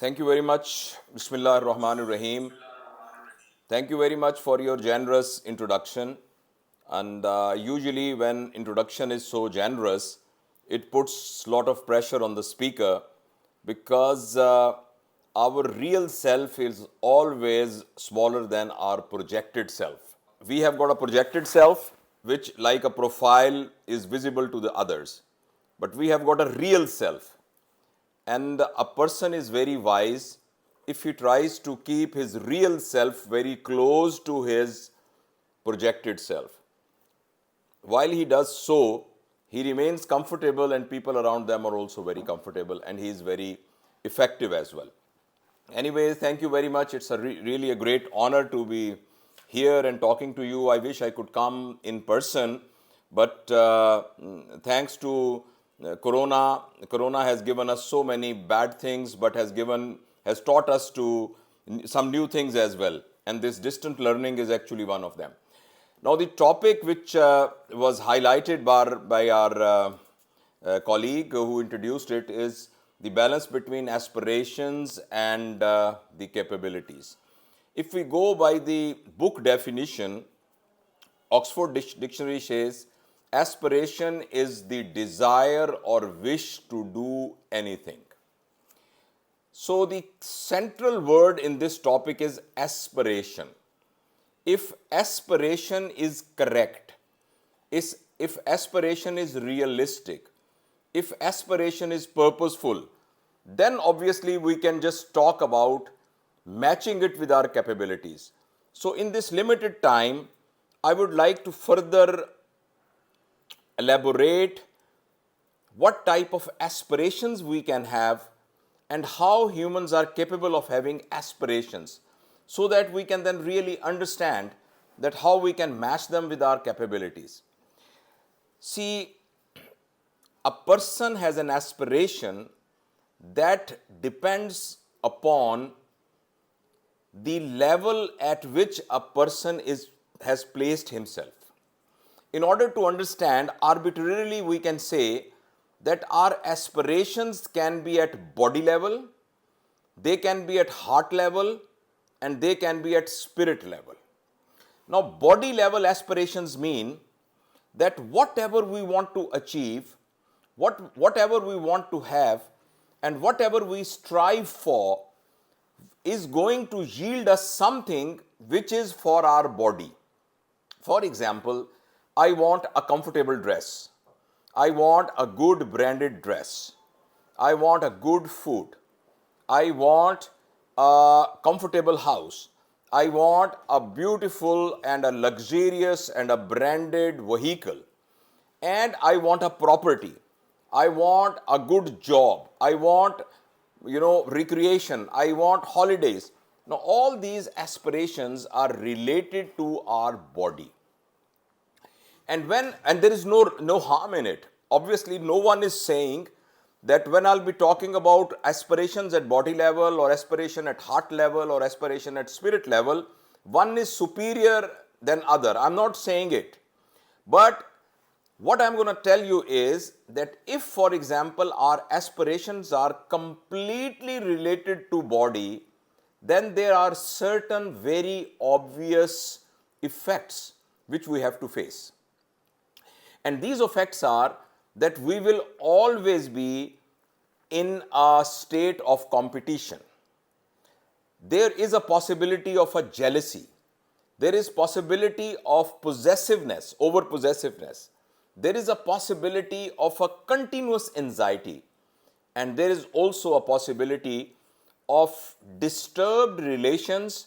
Thank you very much. Bismillah ar-Rahman ar-Rahim. Thank you very much for your generous introduction. And usually when introduction is so generous, it puts a lot of pressure on the speaker because our real self is always smaller than our projected self. We have got a projected self which like a profile is visible to the others. But we have got a real self. And a person is very wise if he tries to keep his real self very close to his projected self. While he does so, he remains comfortable and people around them are also very comfortable and he is very effective as well. Anyway, thank you very much. It's really a great honor to be here and talking to you. I wish I could come in person, but thanks to Corona has given us so many bad things, but has taught us to some new things as well. And this distant learning is actually one of them. Now, the topic which was highlighted by our colleague who introduced it is the balance between aspirations and the capabilities. If we go by the book definition, Oxford Dictionary says, aspiration is the desire or wish to do anything. So, the central word in this topic is aspiration. If aspiration is correct, if aspiration is realistic, if aspiration is purposeful, then obviously we can just talk about matching it with our capabilities. So in this limited time, I would like to further elaborate what type of aspirations we can have and how humans are capable of having aspirations, so that we can then really understand that how we can match them with our capabilities. See, a person has an aspiration that depends upon the level at which a person has placed himself. In order to understand, arbitrarily we can say that our aspirations can be at body level, they can be at heart level, and they can be at spirit level. Now, body level aspirations mean that whatever we want to achieve, whatever we want to have, and whatever we strive for is going to yield us something which is for our body. For example, I want a comfortable dress. I want a good branded dress. I want a good food. I want a comfortable house. I want a beautiful and a luxurious and a branded vehicle. And I want a property. I want a good job. I want, recreation. I want holidays. Now, all these aspirations are related to our body. And there is no harm in it. Obviously, no one is saying that when I'll be talking about aspirations at body level or aspiration at heart level or aspiration at spirit level, one is superior than other. I'm not saying it. But what I'm going to tell you is that if, for example, our aspirations are completely related to body, then there are certain very obvious effects which we have to face. And these effects are that we will always be in a state of competition. There is a possibility of a jealousy. There is possibility of possessiveness, over possessiveness. There is a possibility of a continuous anxiety. And there is also a possibility of disturbed relations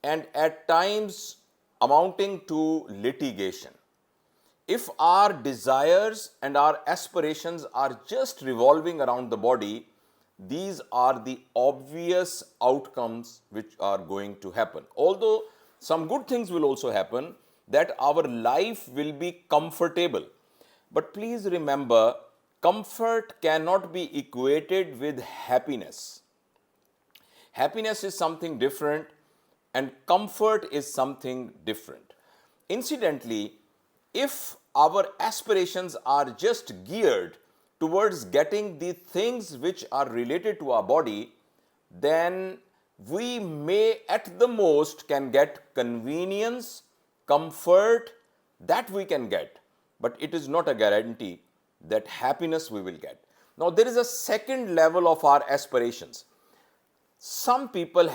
and at times amounting to litigation. If our desires and our aspirations are just revolving around the body, these are the obvious outcomes which are going to happen. Although some good things will also happen, that our life will be comfortable. But please remember, comfort cannot be equated with happiness. Happiness is something different and comfort is something different. Incidentally, if our aspirations are just geared towards getting the things which are related to our body, then we may at the most can get convenience, comfort, that we can get, but it is not a guarantee that happiness we will get. Now there is a second level of our aspirations. Some people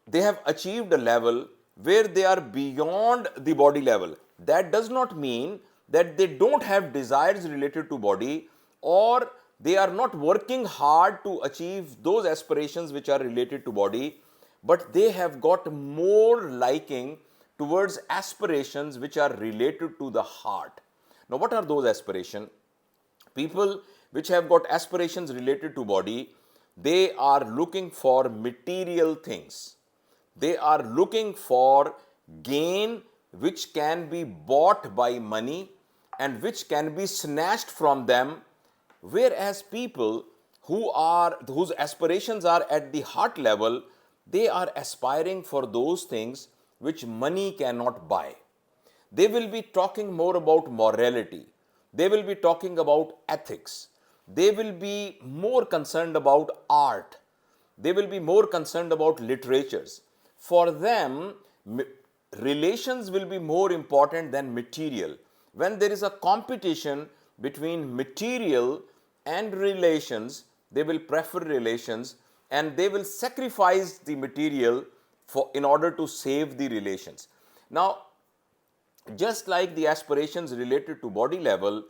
they have achieved a level where they are beyond the body level. That does not mean that they don't have desires related to body, or they are not working hard to achieve those aspirations which are related to body, but they have got more liking towards aspirations which are related to the heart. Now what are those aspirations? People which have got aspirations related to body, they are looking for material things. They are looking for gain which can be bought by money and which can be snatched from them, whereas people whose aspirations are at the heart level, they are aspiring for those things which money cannot buy. They will be talking more about morality. They will be talking about ethics. They will be more concerned about art. They will be more concerned about literatures. For them, relations will be more important than material. When there is a competition between material and relations, they will prefer relations and they will sacrifice the material in order to save the relations. Now, just like the aspirations related to body level,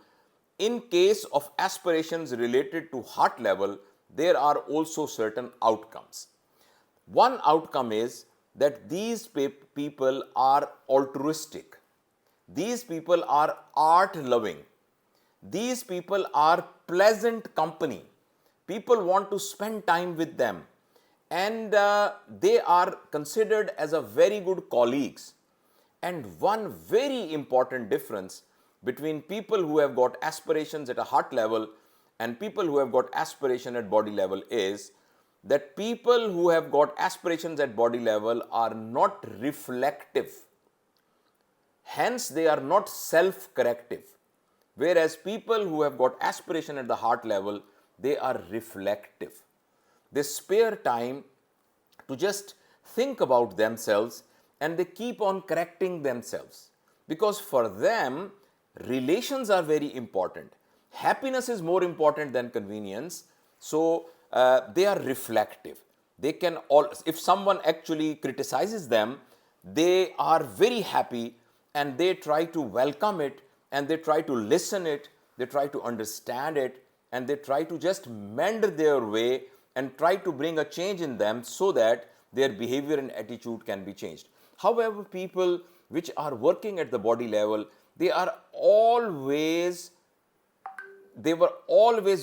in case of aspirations related to heart level, there are also certain outcomes. One outcome is that these people are altruistic. These people are art loving. These people are pleasant company. People want to spend time with them, and they are considered as a very good colleagues. And one very important difference between people who have got aspirations at a heart level and people who have got aspiration at body level is that people who have got aspirations at body level are not reflective. Hence, they are not self-corrective. Whereas people who have got aspiration at the heart level, they are reflective. They spare time to just think about themselves and they keep on correcting themselves. Because for them, relations are very important. Happiness is more important than convenience. So they are reflective. They can if someone actually criticizes them, they are very happy and they try to welcome it and they try to listen it, they try to understand it, and they try to just mend their way and try to bring a change in them so that their behavior and attitude can be changed. However, people which are working at the body level, they were always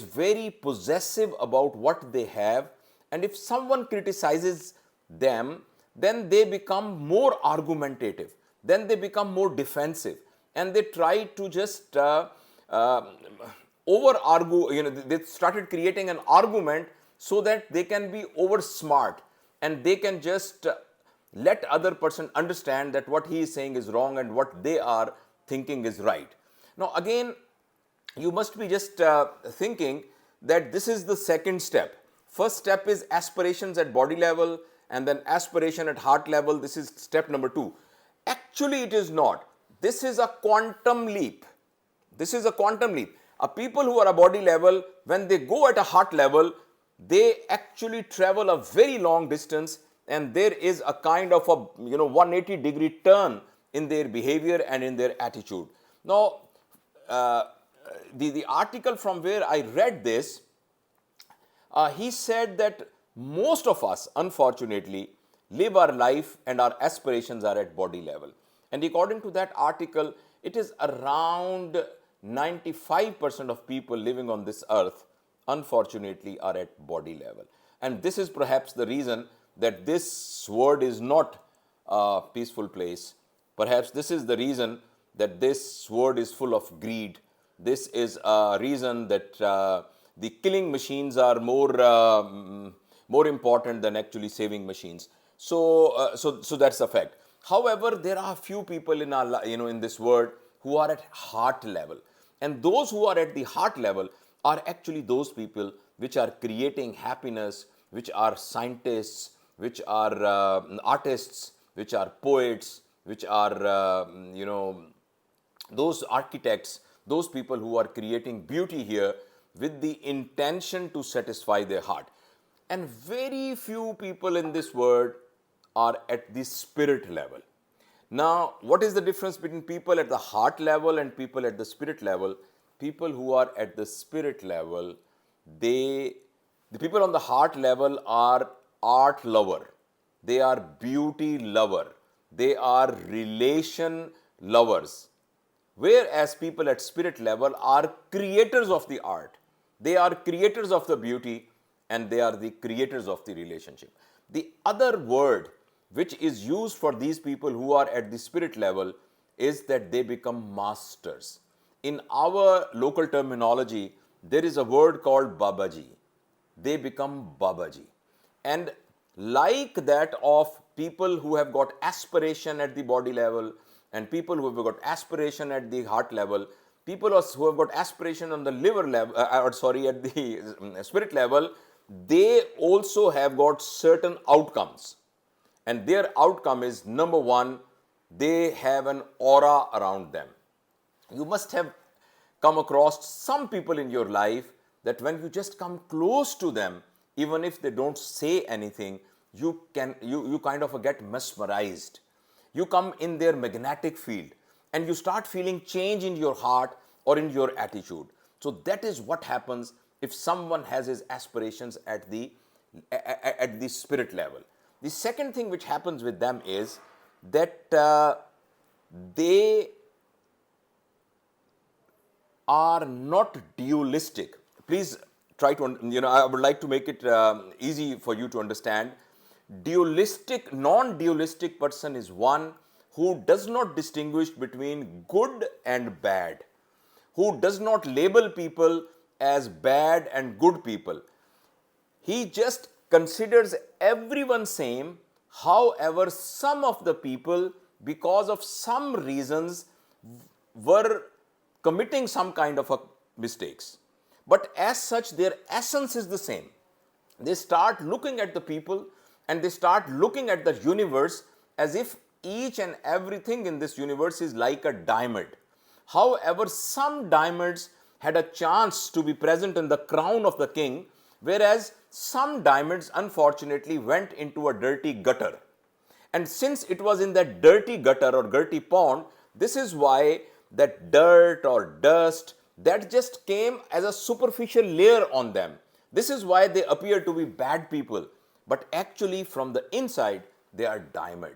very possessive about what they have, and if someone criticizes them, then they become more argumentative, then they become more defensive, and they try to just over argue, they started creating an argument so that they can be over smart and they can just let other person understand that what he is saying is wrong and what they are thinking is right. Now again, you must be just thinking that this is the second step. First step is aspirations at body level, and then aspiration at heart level. This is step number 2. Actually, it is not. This is a quantum leap. This is a quantum leap. People who are a body level, when they go at a heart level, they actually travel a very long distance, and there is a kind of a 180-degree turn in their behavior and in their attitude. Now, the article from where I read this, he said that most of us, unfortunately, live our life and our aspirations are at body level. And according to that article, it is around 95% of people living on this earth, unfortunately, are at body level. And this is perhaps the reason that this world is not a peaceful place. Perhaps this is the reason that this world is full of greed. This is a reason that the killing machines are more important than actually saving machines. So that's a fact. However, there are few people in our in this world who are at heart level, and those who are at the heart level are actually those people which are creating happiness, which are scientists, which are artists, which are poets, which are, those architects, those people who are creating beauty here with the intention to satisfy their heart. And very few people in this world are at the spirit level. Now, what is the difference between people at the heart level and people at the spirit level? People who are at the spirit level, the people on the heart level are art lover, they are beauty lover, they are relation lovers. Whereas people at spirit level are creators of the art, they are creators of the beauty, and they are the creators of the relationship. The other word which is used for these people who are at the spirit level is that they become masters. In our local terminology, there is a word called Babaji. They become Babaji. And like that of people who have got aspiration at the body level and people who have got aspiration at the heart level, people who have got aspiration on the liver level, at the spirit level, they also have got certain outcomes. And their outcome is, number one, they have an aura around them. You must have come across some people in your life that when you just come close to them, even if they don't say anything, you kind of get mesmerized. You come in their magnetic field and you start feeling change in your heart or in your attitude. So that is what happens if someone has his aspirations at the spirit level. The second thing which happens with them is that they are not dualistic. Please try to, I would like to make it easy for you to understand. Non-dualistic person is one who does not distinguish between good and bad, who does not label people as bad and good people. He just considers everyone same. However, some of the people, because of some reasons, were committing some kind of mistakes. But as such, their essence is the same. They start looking at the people and they start looking at the universe as if each and everything in this universe is like a diamond. However, some diamonds had a chance to be present in the crown of the king, whereas some diamonds unfortunately went into a dirty gutter. And since it was in that dirty gutter or dirty pond, this is why that dirt or dust that just came as a superficial layer on them. This is why they appear to be bad people, but actually from the inside they are diamond.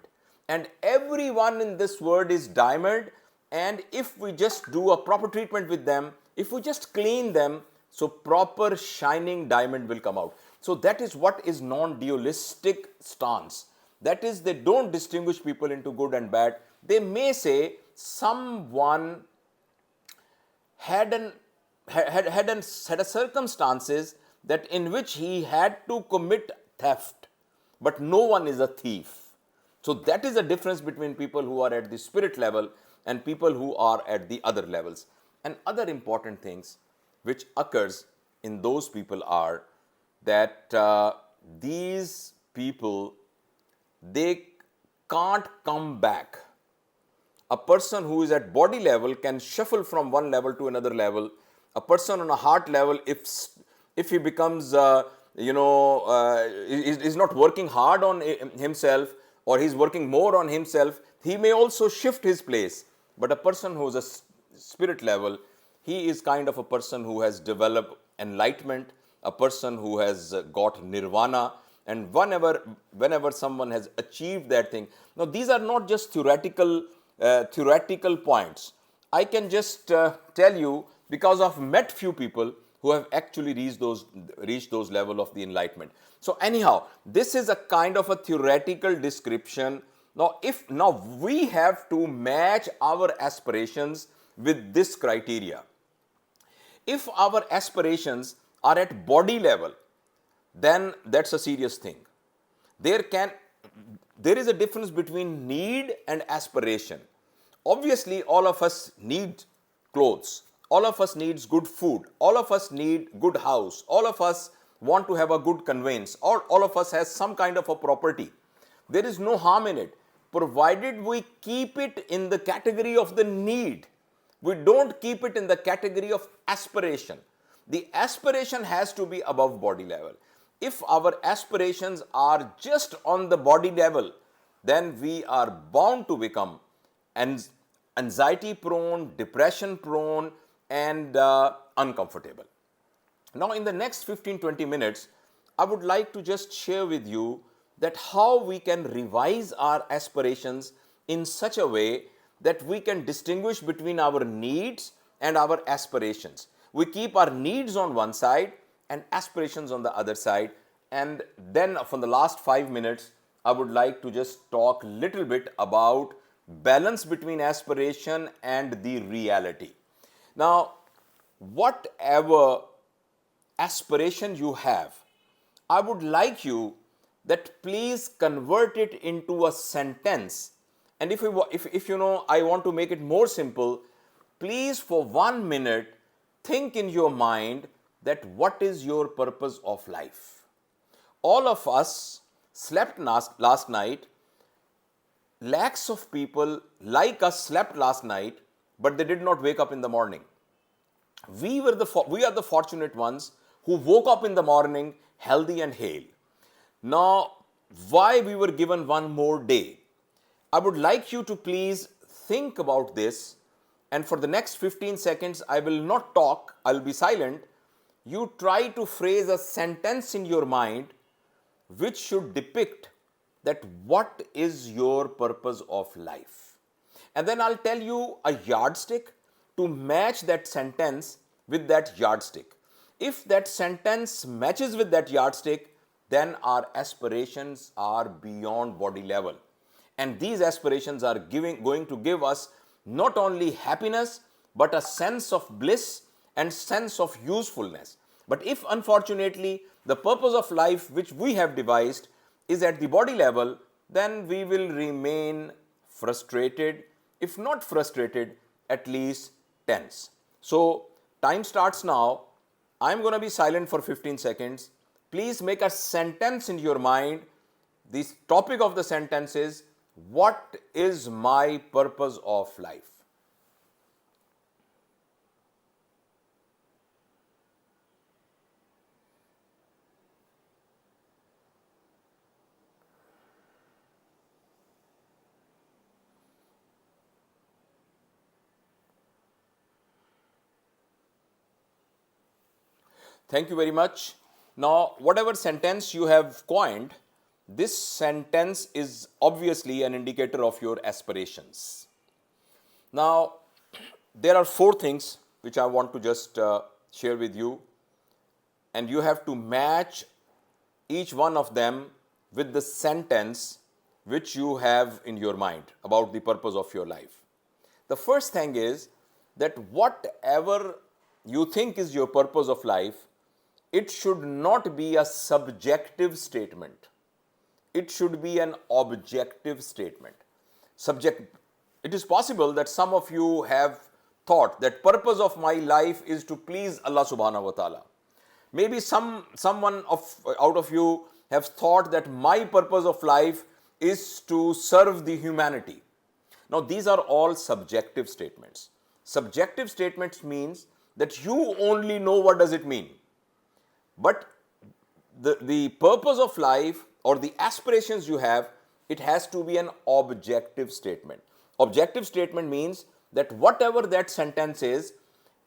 And everyone in this world is diamond, and if we just do a proper treatment with them, if we just clean them, so proper shining diamond will come out. So that is what is non-dualistic stance. That is, they don't distinguish people into good and bad. They may say someone had a circumstances that in which he had to commit theft, but no one is a thief. So that is the difference between people who are at the spirit level and people who are at the other levels. And other important things which occurs in those people are that these people, they can't come back. A person who is at body level can shuffle from one level to another level. A person on a heart level, if he becomes, is not working hard on himself, or he's working more on himself, he may also shift his place. But a person who is a spirit level, he is kind of a person who has developed enlightenment, a person who has got nirvana. And whenever someone has achieved that thing, now these are not just theoretical points. I can just tell you, because I've met few people who have actually reached those level of the enlightenment. So anyhow, this is a kind of a theoretical description. Now we have to match our aspirations with this criteria. If our aspirations are at body level, then that's a serious thing. There is a difference between need and aspiration. Obviously, all of us need clothes. all of us needs good food, all of us need good house, all of us want to have a good conveyance, or all of us has some kind of a property. There is no harm in it, provided we keep it in the category of the need. We don't keep it in the category of aspiration. The aspiration has to be above body level. If our aspirations are just on the body level, then we are bound to become anxiety prone, depression prone, and uncomfortable. Now, in the next 15-20 minutes, I would like to just share with you that how we can revise our aspirations in such a way that we can distinguish between our needs and our aspirations. We keep our needs on one side and aspirations on the other side. And then for the last 5 minutes, I would like to just talk a little bit about balance between aspiration and the reality. Now, whatever aspiration you have, I would like you that please convert it into a sentence. And if you know, I want to make it more simple, please for 1 minute think in your mind that what is your purpose of life. All of us slept last night. Lakhs of people like us slept last night, but they did not wake up in the morning. We are the fortunate ones who woke up in the morning healthy and hale. Now, why we were given one more day? I would like you to please think about this, and for the next 15 seconds, I will not talk, I'll be silent. You try to phrase a sentence in your mind which should depict that what is your purpose of life. And then I'll tell you a yardstick to match that sentence with that yardstick. If that sentence matches with that yardstick, then our aspirations are beyond body level. And these aspirations are going to give us not only happiness, but a sense of bliss and sense of usefulness. But if unfortunately the purpose of life which we have devised is at the body level, then we will remain frustrated, if not frustrated, at least tense. So time starts now. I'm going to be silent for 15 seconds. Please make a sentence in your mind. The topic of the sentence is, what is my purpose of life? Thank you very much. Now, whatever sentence you have coined, this sentence is obviously an indicator of your aspirations. Now, there are 4 things which I want to just share with you, and you have to match each one of them with the sentence which you have in your mind about the purpose of your life. The first thing is that whatever you think is your purpose of life, it should not be a subjective statement. It should be an objective statement. It is possible that some of you have thought that purpose of my life is to please Allah subhanahu wa ta'ala. Maybe someone out of you have thought that my purpose of life is to serve the humanity. Now, these are all subjective statements. Subjective statements means that you only know what does it mean. But the purpose of life or the aspirations you have, it has to be an objective statement. Objective statement means that whatever that sentence is,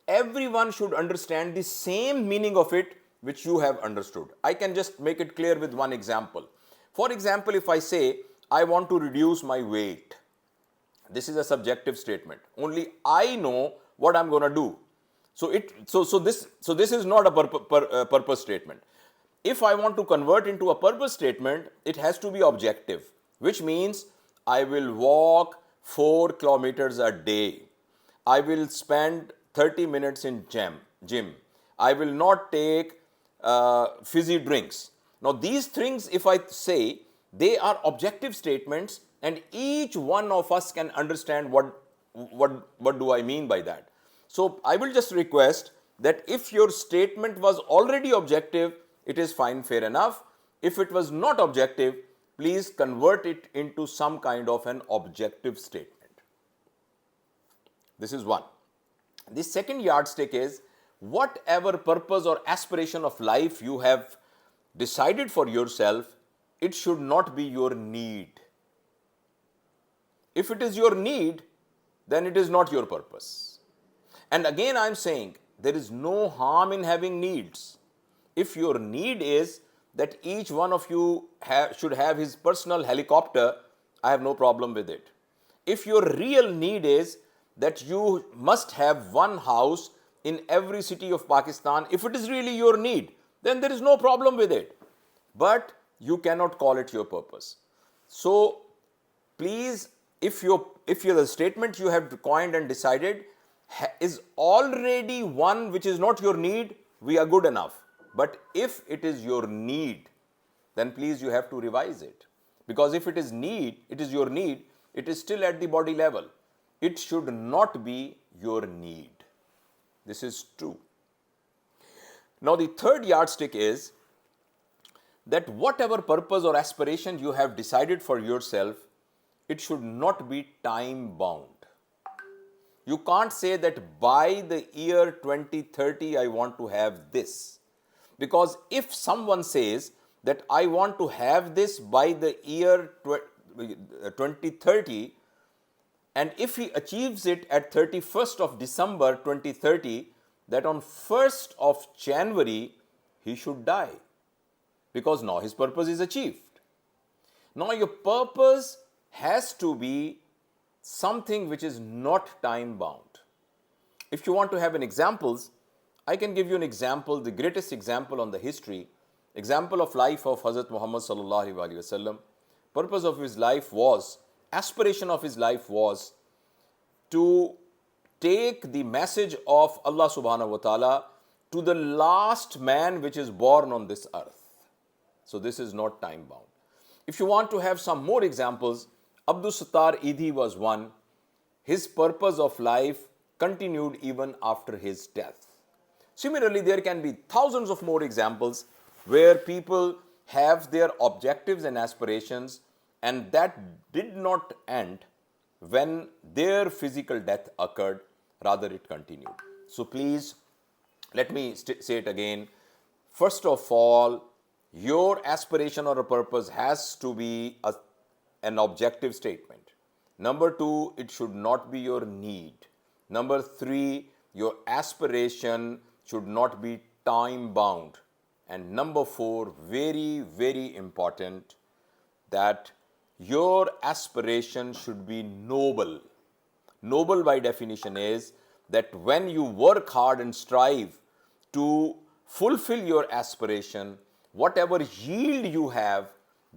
everyone should understand the same meaning of it which you have understood. I can just make it clear with one example. For example, if I say, I want to reduce my weight, this is a subjective statement. Only I know what I'm going to do. So this is not a purpose statement. If I want to convert into a purpose statement, it has to be objective, which means I will walk 4 kilometers a day. I will spend 30 minutes in gym. I will not take fizzy drinks. Now, these things, if I say, they are objective statements, and each one of us can understand what do I mean by that. So I will just request that if your statement was already objective, it is fine, fair enough. If it was not objective, please convert it into some kind of an objective statement. This is one. The second yardstick is whatever purpose or aspiration of life you have decided for yourself, it should not be your need. If it is your need, then it is not your purpose. And again, I am saying there is no harm in having needs. If your need is that each one of you should have his personal helicopter, I have no problem with it. If your real need is that you must have one house in every city of Pakistan, if it is really your need, then there is no problem with it. But you cannot call it your purpose. So please, if the statement you have coined and decided is already one which is not your need, we are good enough. But if it is your need, then please you have to revise it. Because if it is your need, it is still at the body level. It should not be your need. This is true. Now the third yardstick is that whatever purpose or aspiration you have decided for yourself, it should not be time bound. You can't say that by the year 2030 I want to have this. Because if someone says that I want to have this by the year 2030, and if he achieves it at 31st of December 2030, that on 1st of January he should die. Because now his purpose is achieved. Now your purpose has to be something which is not time bound. If you want to have an examples, I can give you an example, the greatest example on the history, example of life of Hazrat Muhammad sallallahu alaihi wasallam. Purpose of his life was, aspiration of his life was to take the message of Allah subhanahu wa ta'ala to the last man which is born on this earth. So this is not time bound. If you want to have some more examples, Abdul Sattar Idi was one. His purpose of life continued even after his death. Similarly, there can be thousands of more examples where people have their objectives and aspirations, and that did not end when their physical death occurred, rather it continued. So please, let me say it again. First of all, your aspiration or a purpose has to be an objective statement. Number two, it should not be your need. Number three, your aspiration should not be time bound. And number four, very, very important, that your aspiration should be noble. Noble by definition is that when you work hard and strive to fulfill your aspiration, whatever yield you have,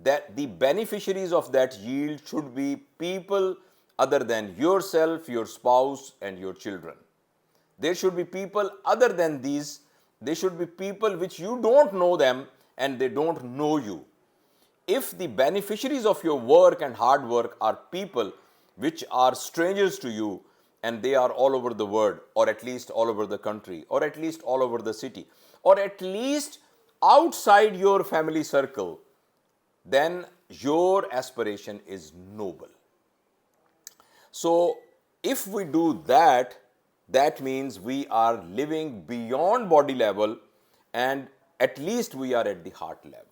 that the beneficiaries of that yield should be people other than yourself, your spouse, and your children. There should be people other than these. They should be people which you don't know them and they don't know you. If the beneficiaries of your work and hard work are people which are strangers to you and they are all over the world, or at least all over the country, or at least all over the city, or at least outside your family circle, then your aspiration is noble. So if we do that, that means we are living beyond body level and at least we are at the heart level.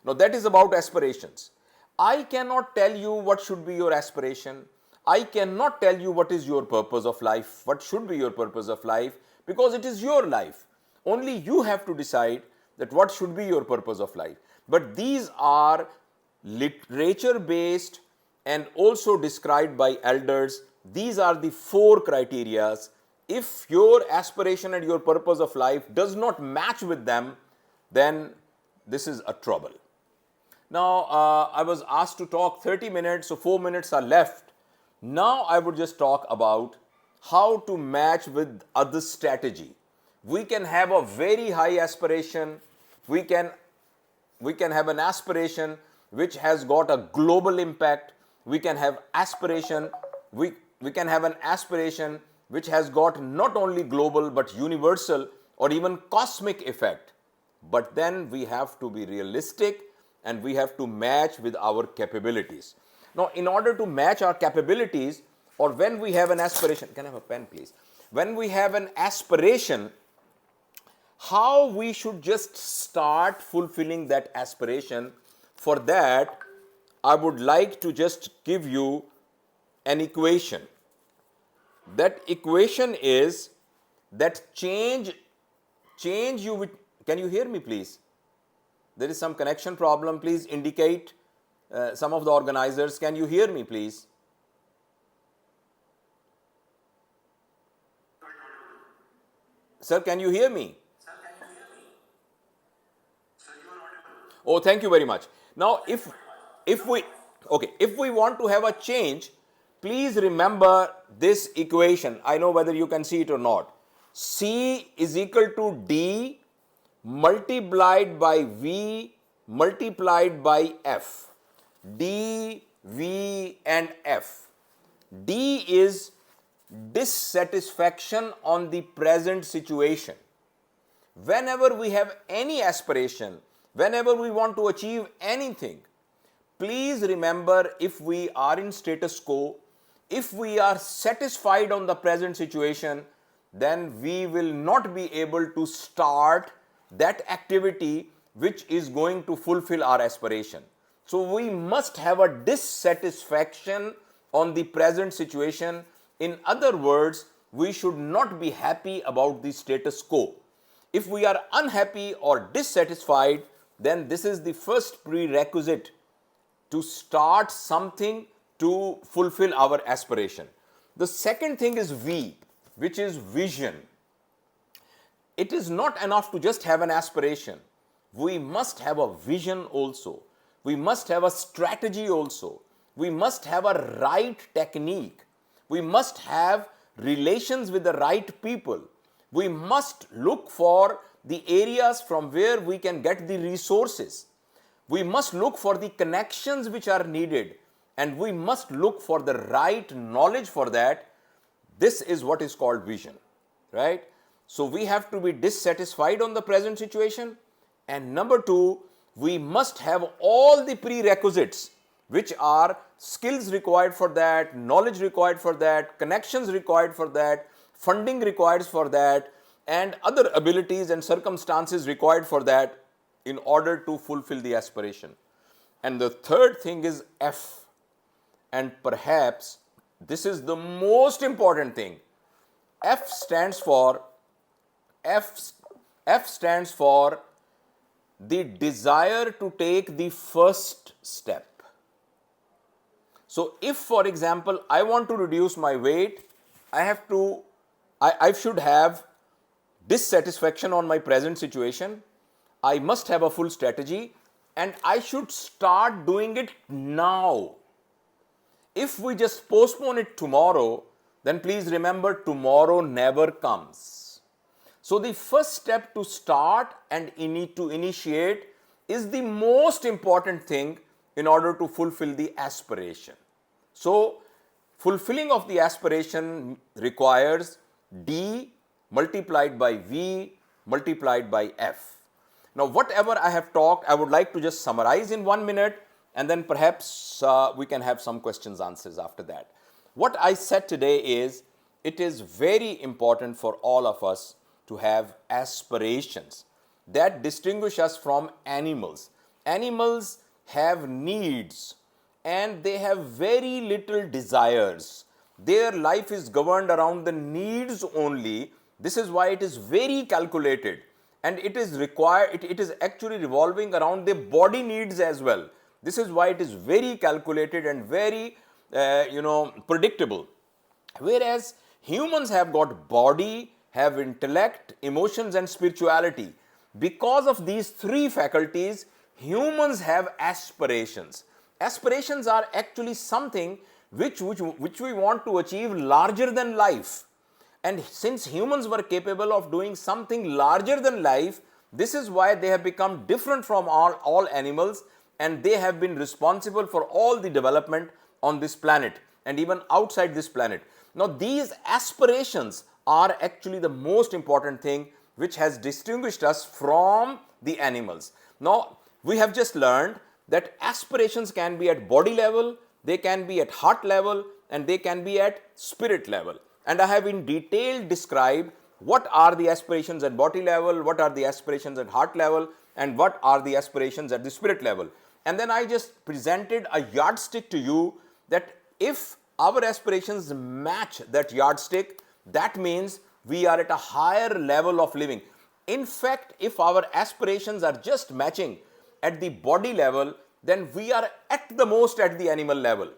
Now that is about aspirations. I cannot tell you what should be your aspiration. I cannot tell you what is your purpose of life, what should be your purpose of life, because it is your life. Only you have to decide that what should be your purpose of life. But these are literature based and also described by elders. These are the four criteria. If your aspiration and your purpose of life does not match with them, then this is a trouble. Now, I was asked to talk 30 minutes, so 4 minutes are left. Now, I would just talk about how to match with other strategy. We can have a very high aspiration. We can have an aspiration which has got a global impact. We can have aspiration. We can have an aspiration which has got not only global but universal or even cosmic effect. But then we have to be realistic and we have to match with our capabilities. Now, in order to match our capabilities, or when we have an aspiration, can I have a pen please? When we have an aspiration, how we should just start fulfilling that aspiration. For that, I would like to just give you an equation. That equation is that change you with, can you hear me please? There is some connection problem, please indicate. Some of the organizers, can you hear me please? Sir, can you hear me? Oh, thank you very much. Now, if we want to have a change, please remember this equation. I know whether you can see it or not. C is equal to D multiplied by V multiplied by F. D, V and F. D is dissatisfaction on the present situation. Whenever we have any aspiration, whenever we want to achieve anything, please remember, if we are in status quo, if we are satisfied on the present situation, then we will not be able to start that activity which is going to fulfill our aspiration. So we must have a dissatisfaction on the present situation. In other words, we should not be happy about the status quo. If we are unhappy or dissatisfied, then this is the first prerequisite to start something to fulfill our aspiration. The second thing is V, which is vision. It is not enough to just have an aspiration. We must have a vision also. We must have a strategy also. We must have a right technique. We must have relations with the right people. We must look for the areas from where we can get the resources. We must look for the connections which are needed, and we must look for the right knowledge for that. This is what is called vision, right? So we have to be dissatisfied on the present situation. And number two, we must have all the prerequisites, which are skills required for that, knowledge required for that, connections required for that, funding required for that, and other abilities and circumstances required for that in order to fulfill the aspiration. And the third thing is F. And perhaps this is the most important thing. F stands for the desire to take the first step. So if, for example, I want to reduce my weight, I should have dissatisfaction on my present situation. I must have a full strategy, and I should start doing it now. If we just postpone it tomorrow, then please remember, tomorrow never comes. So the first step to start and to initiate is the most important thing in order to fulfill the aspiration. So fulfilling of the aspiration requires D multiplied by V multiplied by F. Now, whatever I have talked, I would like to just summarize in 1 minute, and then perhaps we can have some questions answers after that. What I said today is, it is very important for all of us to have aspirations that distinguish us from animals. Animals have needs and they have very little desires. Their life is governed around the needs only. This is why it is very calculated, and it is required, it is actually revolving around their body needs as well. This is why it is very calculated and very predictable. Whereas humans have got body, have intellect, emotions and spirituality. Because of these three faculties, humans have aspirations. Aspirations are actually something which we want to achieve larger than life. And since humans were capable of doing something larger than life, this is why they have become different from all animals, and they have been responsible for all the development on this planet and even outside this planet. Now, these aspirations are actually the most important thing which has distinguished us from the animals. Now, we have just learned that aspirations can be at body level, they can be at heart level, and they can be at spirit level. And I have in detail described what are the aspirations at body level, what are the aspirations at heart level, and what are the aspirations at the spirit level. And then I just presented a yardstick to you that if our aspirations match that yardstick, that means we are at a higher level of living. In fact, if our aspirations are just matching at the body level, then we are at the most at the animal level.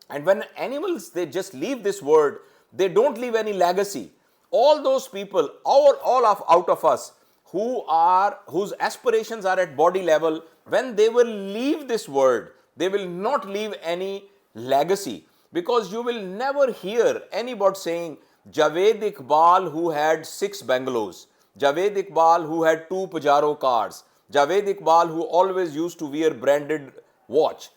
And when animals, they just leave this world, they don't leave any legacy. All those people, out of us whose aspirations are at body level, when they will leave this world, they will not leave any legacy, because you will never hear anybody saying Javed Iqbal who had 6 bungalows, Javed Iqbal who had 2 Pajero cars, Javed Iqbal who always used to wear branded watch.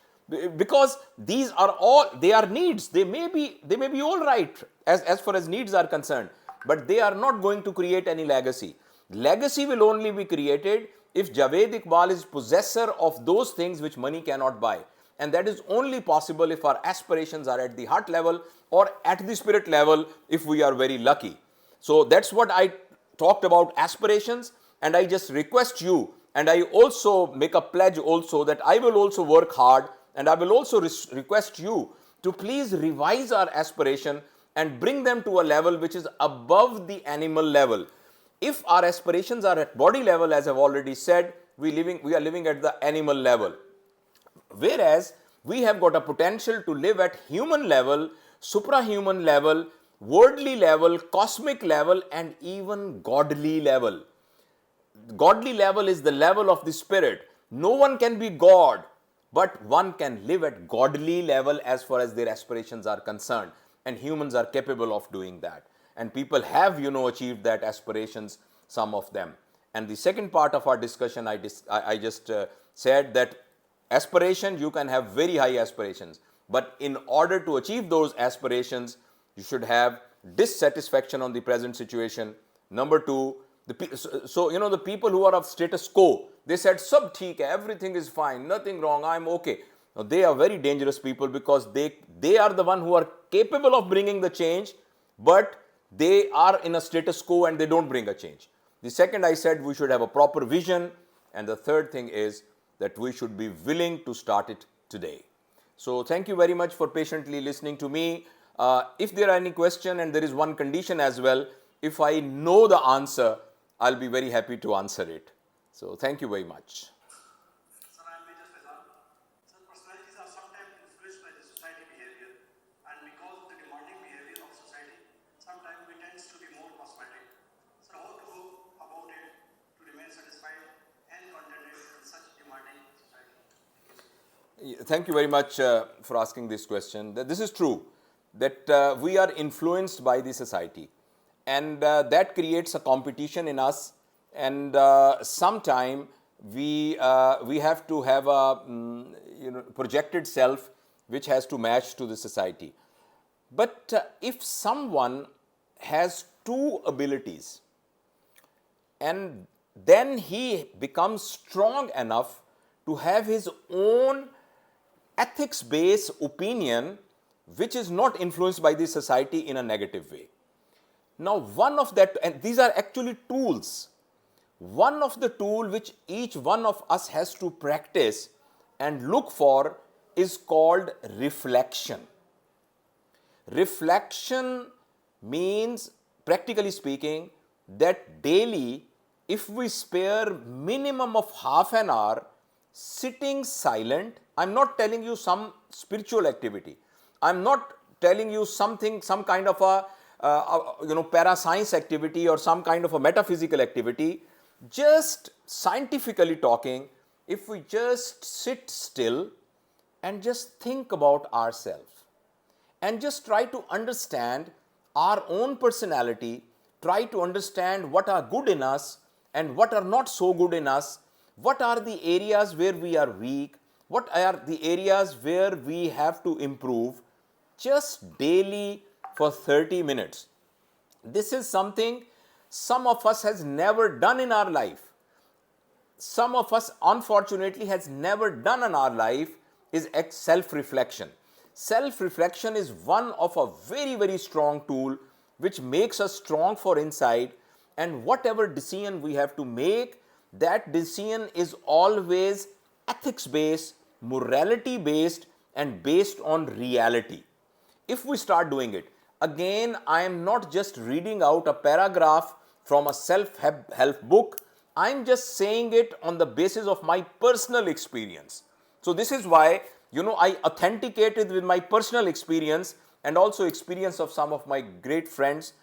Because these are all, they are needs. They may be all right as far as needs are concerned, but they are not going to create any legacy. Legacy will only be created if Javed Iqbal is possessor of those things which money cannot buy. And that is only possible if our aspirations are at the heart level or at the spirit level, if we are very lucky. So that's what I talked about aspirations, and I just request you, and I also make a pledge also that I will also work hard, and I will also request you to please revise our aspiration and bring them to a level which is above the animal level. If our aspirations are at body level, as I've already said, we are living at the animal level. Whereas we have got a potential to live at human level, suprahuman level, worldly level, cosmic level, and even godly level. Godly level is the level of the spirit. No one can be God, but one can live at godly level as far as their aspirations are concerned. And humans are capable of doing that. And people have, achieved that aspirations, some of them. And the second part of our discussion, I just said that aspiration, you can have very high aspirations. But in order to achieve those aspirations, you should have dissatisfaction on the present situation. Number 2, the people who are of status quo, they said, sab theek hai, everything is fine, nothing wrong, I'm okay. Now, they are very dangerous people, because they are the one who are capable of bringing the change, but they are in a status quo and they don't bring a change. The second, I said we should have a proper vision. And the third thing is that we should be willing to start it today. So thank you very much for patiently listening to me. If there are any question, and there is one condition as well, if I know the answer, I'll be very happy to answer it. So thank you very much. Sir, I may just add on. Sir, personalities are sometimes influenced by the society behavior, and because of the demanding behavior of society, sometimes we tend to be more cosmetic. So how to go about it to remain satisfied and contented in such demanding society? Thank you very much for asking this question. This is true, that we are influenced by the society, and that creates a competition in us, and sometime we have to have a projected self which has to match to the society. But if someone has 2 abilities, and then he becomes strong enough to have his own ethics-based opinion, which is not influenced by the society in a negative way. Now, one of that, and these are actually tools. One of the tool which each one of us has to practice and look for is called reflection. Reflection means, practically speaking, that daily, if we spare minimum of half an hour sitting silent, I'm not telling you some spiritual activity, I'm not telling you some kind of a parascience activity or some kind of a metaphysical activity. Just scientifically talking, if we just sit still and just think about ourselves and just try to understand our own personality, try to understand what are good in us and what are not so good in us, what are the areas where we are weak, what are the areas where we have to improve. Just daily for 30 minutes. This is something some of us has never done in our life. Some of us unfortunately has never done in our life is self-reflection. Self-reflection is one of a very strong tool which makes us strong for inside, and whatever decision we have to make, that decision is always ethics based, morality based, and based on reality. If we start doing it, again, I am not just reading out a paragraph from a self-help book. I'm just saying it on the basis of my personal experience. So this is why, I authenticated with my personal experience and also experience of some of my great friends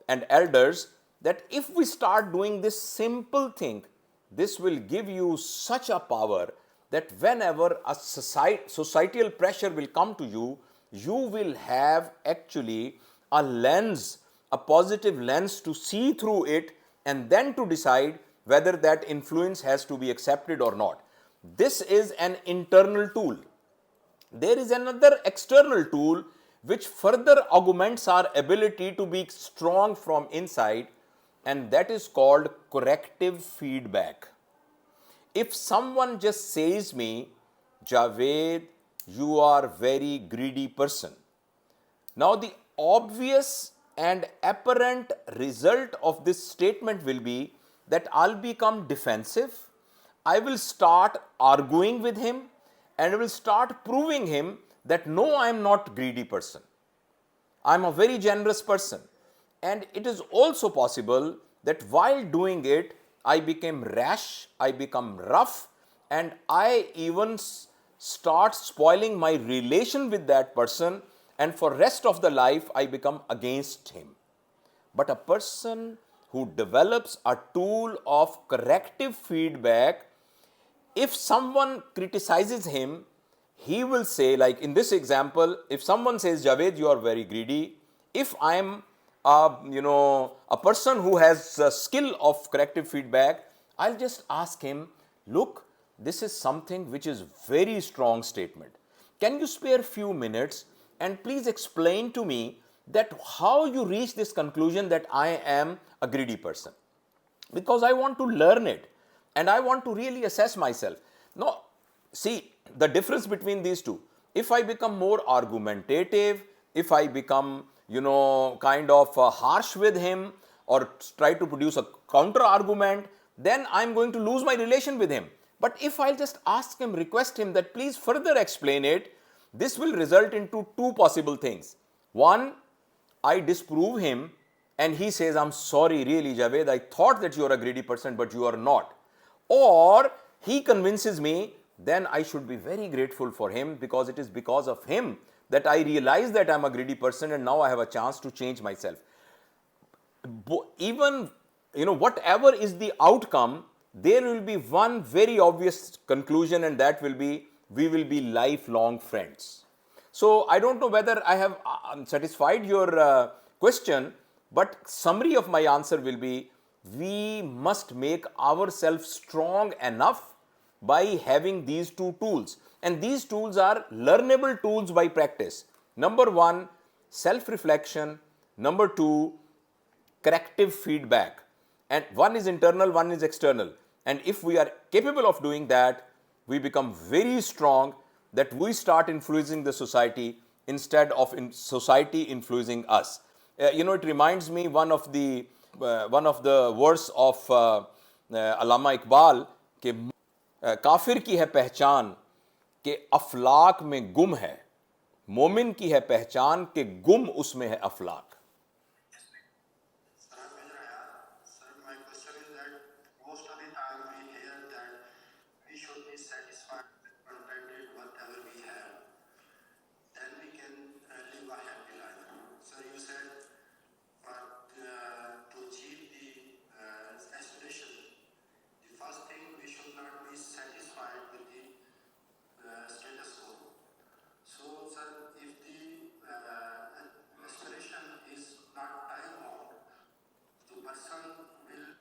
and elders, that if we start doing this simple thing, this will give you such a power that whenever a societal pressure will come to you, you will have actually a lens, a positive lens to see through it and then to decide whether that influence has to be accepted or not. This is an internal tool. There is another external tool which further augments our ability to be strong from inside, and that is called corrective feedback. If someone just says me, Javed, you are very greedy person. Now the obvious and apparent result of this statement will be that I'll become defensive, I will start arguing with him, and I will start proving him that no, I am not greedy person. I am a very generous person. And it is also possible that while doing it, I became rash, I become rough, and I even start spoiling my relation with that person, and for rest of the life I become against him. But a person who develops a tool of corrective feedback, if someone criticizes him, he will say, like in this example, if someone says, Javed, you are very greedy, if I am a person who has a skill of corrective feedback, I'll just ask him, look, this is something which is very strong statement. Can you spare few minutes and please explain to me that how you reach this conclusion that I am a greedy person? Because I want to learn it and I want to really assess myself. No, see the difference between these two. If I become more argumentative, if I become, kind of harsh with him or try to produce a counter argument, then I'm going to lose my relation with him. But if I'll just ask him, request him that please further explain it, this will result into two possible things. One, I disprove him and he says, I'm sorry, really, Javed, I thought that you are a greedy person, but you are not. Or he convinces me, then I should be very grateful for him, because it is because of him that I realize that I'm a greedy person and now I have a chance to change myself. Even, whatever is the outcome, there will be one very obvious conclusion, and that will be, we will be lifelong friends. So I don't know whether I have satisfied your question, but summary of my answer will be, we must make ourselves strong enough by having these two tools. And these tools are learnable tools by practice. Number one, self-reflection. Number two, corrective feedback. And one is internal, one is external. And if we are capable of doing that, we become very strong, that we start influencing the society instead of society influencing us. It reminds me one of the words of Allama Iqbal, कि काफिर की है पहचान कि अफलाक में गुम है, मोमिन की है पहचान कि गुम उसमें है अफलाक. Sir, my question is that most of the time we hear that we should be satisfied and contented whatever we have. Then we can live a happy life. Sir, you said to achieve the aspiration, the first thing, we should not be satisfied with the status quo. So, sir, if the aspiration is not time bound, the person will live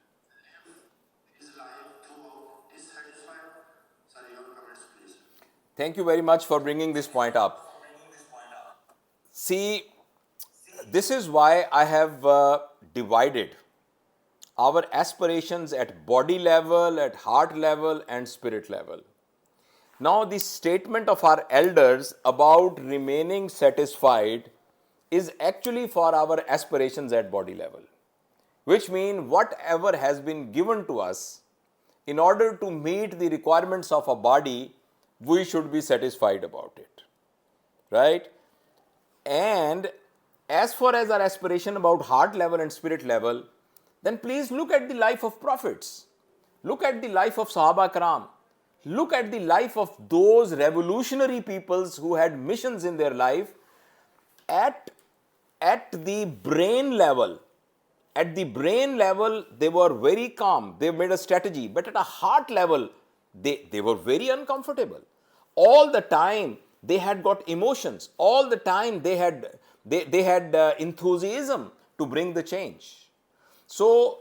his life throughout dissatisfied. Sir, your comments, please. Thank you very much for bringing this point up. See, This is why I have divided our aspirations at body level, at heart level, and spirit level. Now, the statement of our elders about remaining satisfied is actually for our aspirations at body level, which means whatever has been given to us, in order to meet the requirements of a body, we should be satisfied about it, right? And as far as our aspiration about heart level and spirit level, then please look at the life of prophets. Look at the life of Sahaba Karam. Look at the life of those revolutionary peoples who had missions in their life. At the brain level, they were very calm. They made a strategy. But at a heart level, they were very uncomfortable. All the time, they had got emotions. All the time, they had enthusiasm to bring the change. So,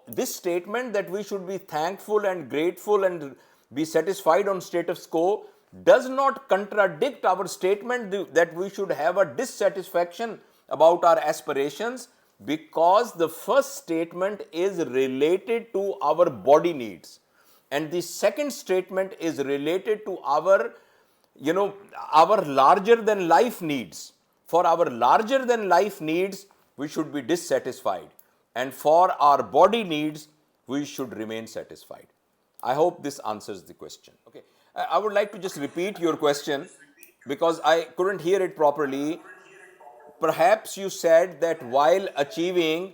this statement that we should be thankful and grateful and be satisfied on status quo does not contradict our statement that we should have a dissatisfaction about our aspirations, because the first statement is related to our body needs and the second statement is related to our larger than life needs. For our larger than life needs, we should be dissatisfied, and for our body needs, we should remain satisfied. I hope this answers the question. Okay, I would like to just repeat your question because I couldn't hear it properly. Perhaps you said that while achieving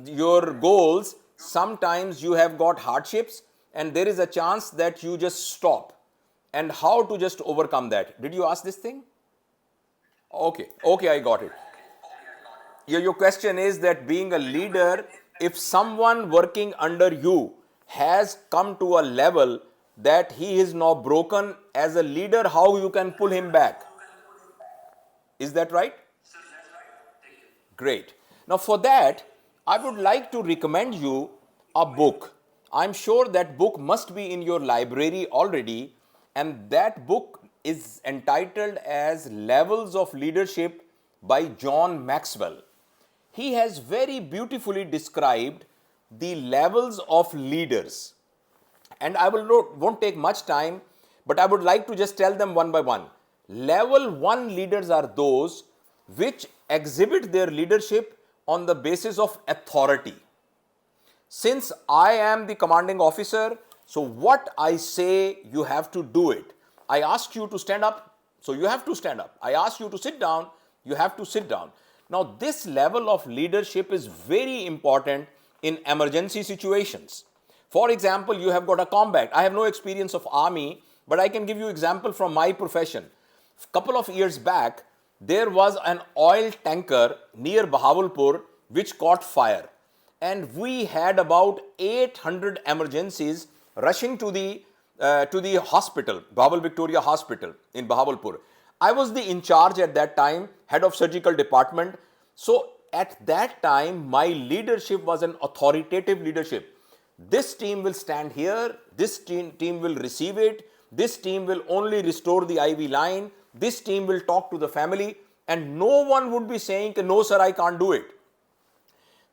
your goals, sometimes you have got hardships and there is a chance that you just stop, and how to just overcome that. Did you ask this thing? Okay, I got it. Your question is that being a leader, if someone working under you has come to a level that he is now broken as a leader, how you can pull him back? Is that right? Sir, that's right. Thank you. Great. Now, for that, I would like to recommend you a book. I'm sure that book must be in your library already, and that book is entitled as Levels of Leadership by John Maxwell. He has very beautifully described the levels of leaders, and I won't take much time, but I would like to just tell them one by one. Level 1 leaders are those which exhibit their leadership on the basis of authority. Since I am the commanding officer, so what I say, you have to do it. I ask you to stand up, so you have to stand up. I ask you to sit down, you have to sit down. Now, this level of leadership is very important in emergency situations. For example, you have got a combat. I have no experience of army, but I can give you example from my profession. Couple of years back, there was an oil tanker near Bahawalpur which caught fire, and we had about 800 emergencies rushing to the hospital, Bahawal Victoria Hospital in Bahawalpur. I was the in charge at that time, head of surgical department. So at that time, my leadership was an authoritative leadership. This team will stand here, this team will receive it, this team will only restore the IV line, this team will talk to the family, and no one would be saying, no sir, I can't do it.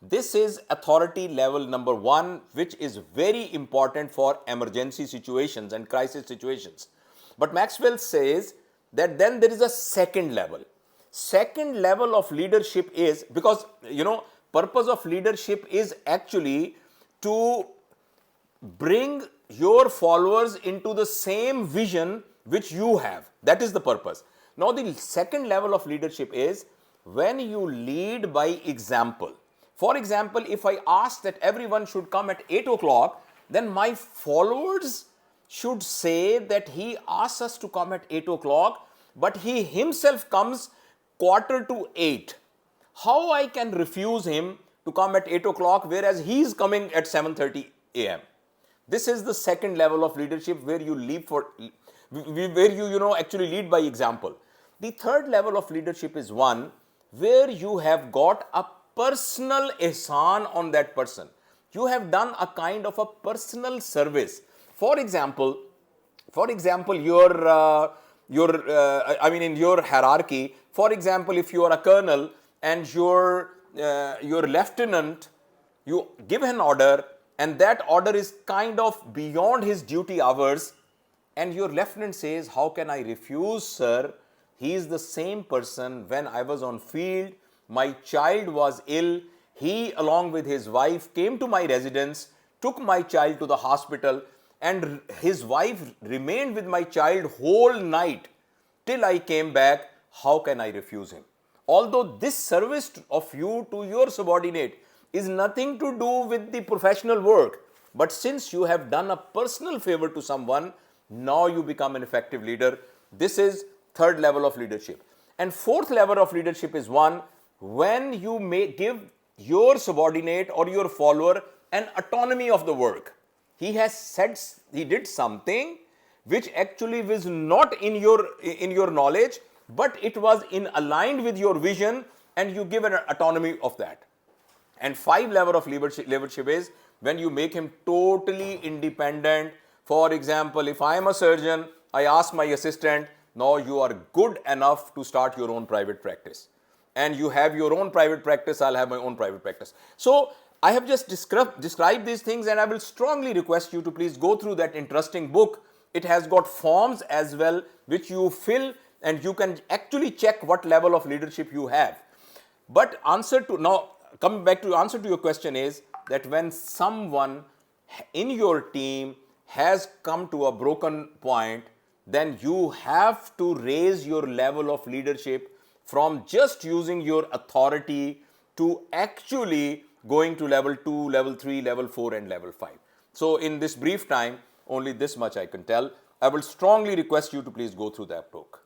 This is authority level number 1, which is very important for emergency situations and crisis situations. But Maxwell says that then there is a second level. Second level of leadership is, because purpose of leadership is actually to bring your followers into the same vision which you have. That is the purpose. Now, the second level of leadership is when you lead by example. For example, if I ask that everyone should come at 8 o'clock, then my followers should say that he asks us to come at 8 o'clock, but he himself comes 7:45. How I can refuse him to come at 8 o'clock whereas he is coming at 7:30 a.m.? This is the second level of leadership where you actually lead by example. The third level of leadership is one where you have got a personal ihsan on that person. You have done a kind of a personal service. For example, in your hierarchy. For example, if you are a colonel and your lieutenant, you give an order and that order is kind of beyond his duty hours, and your lieutenant says, how can I refuse, sir? He is the same person when I was on field, my child was ill, he along with his wife came to my residence, took my child to the hospital, and his wife remained with my child whole night till I came back. How can I refuse him? Although this service of you to your subordinate is nothing to do with the professional work, but since you have done a personal favor to someone, now you become an effective leader. This is third level of leadership. And fourth level of leadership is one when you may give your subordinate or your follower an autonomy of the work. He has said, he did something which actually was not in your knowledge, but it was in aligned with your vision, and you give an autonomy of that. And five level of leadership is when you make him totally independent. For example, if I am a surgeon, I ask my assistant, now you are good enough to start your own private practice. And you have your own private practice, I'll have my own private practice. So I have just described these things, and I will strongly request you to please go through that interesting book. It has got forms as well, which you fill, and you can actually check what level of leadership you have. But coming back to answer to your question is that when someone in your team has come to a broken point, then you have to raise your level of leadership from just using your authority to actually going to level 2, level 3, level 4 and level 5. So in this brief time, only this much I can tell. I will strongly request you to please go through that book.